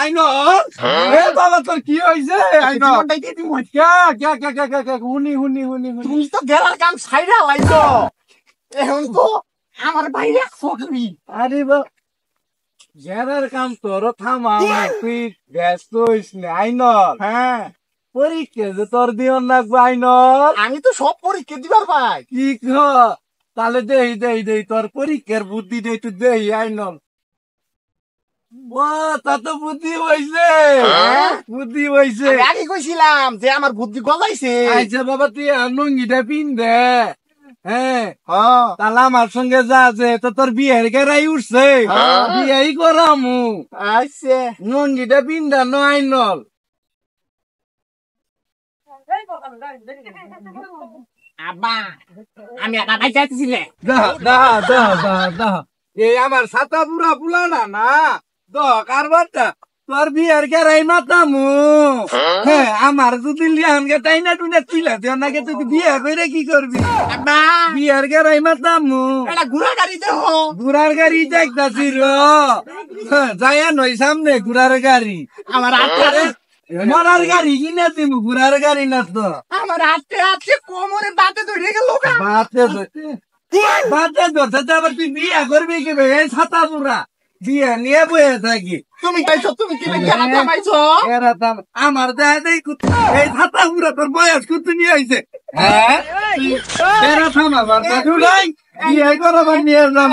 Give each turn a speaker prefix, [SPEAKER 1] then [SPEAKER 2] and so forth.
[SPEAKER 1] আইনো এ বাবা তোর কি হইছে আইনো হুনি
[SPEAKER 2] তুমি তো গেলার কাম ছাইরা লাইছো এখন তো আমার বাইরে সরকারি
[SPEAKER 1] আরে বা গেরার কাম তোর থামা তুই ব্যস্ত হইস না আইনো
[SPEAKER 2] হ্যাঁ
[SPEAKER 1] পরীক্ষা যে তোর দিন লাগবে আইনো
[SPEAKER 2] আমি তো সব পরীক্ষা দিবার ভাই
[SPEAKER 1] কি তাহলে দেই তোর পরীক্ষার বুদ্ধি দেই তুই দেই আইনো ও তা তো বুদ্ধি হইছে বুদ্ধি হইছে
[SPEAKER 2] আমি আগে কইছিলাম যে আমার বুদ্ধি গলাইছে
[SPEAKER 1] আইছে বাবা তুই লুঙ্গিটা পিন দে হ্যাঁ
[SPEAKER 2] হ্যাঁ
[SPEAKER 1] তাহলে আমার সঙ্গে যা যে তো তোর বিয়ের গেরাই উঠছে বিয়েই করামু
[SPEAKER 2] আইছে
[SPEAKER 1] লুঙ্গিটা পিন দে নয় নল
[SPEAKER 2] আব্বা আমি একটা ভাই যাইতেছিলে
[SPEAKER 1] এই আমার ছাতা পুরা পুলানা না কারবারটা তোর বিয়ের গেরাই মাতামু হ্যাঁ আমার যদি লিয়ানকে তাই না টুনে তুইলা তুই নাকি তুই বিয়ে করে কি করবি
[SPEAKER 2] আব্বা
[SPEAKER 1] বিয়ের গেরাই মাতামু
[SPEAKER 2] এটা ঘোড়া গাড়ি দেখো
[SPEAKER 1] ঘুরার গাড়ি দেখতাছি যায় নই সামনে ঘুরার গাড়ি
[SPEAKER 2] আমার হাতে
[SPEAKER 1] মরার গাড়ি কিনে দিব ঘুরার গাড়ি না তো
[SPEAKER 2] আমার হাতে কোমরে বাতে ধরে গেল
[SPEAKER 1] বাতে ধরতে আবার তুই বিয়ে করবি কি ছাতা পুরা বিয়ে নিয়ে বয়ে থাকি
[SPEAKER 2] তুমি পাইছো তুমি কি কেনা পাইছো
[SPEAKER 1] আমার দেয় এই ছাতা পুরা তোর বয়স কত নিয়ে আইছে হ্যাঁ থামা বিয়ে করাবার নিয়ে যাম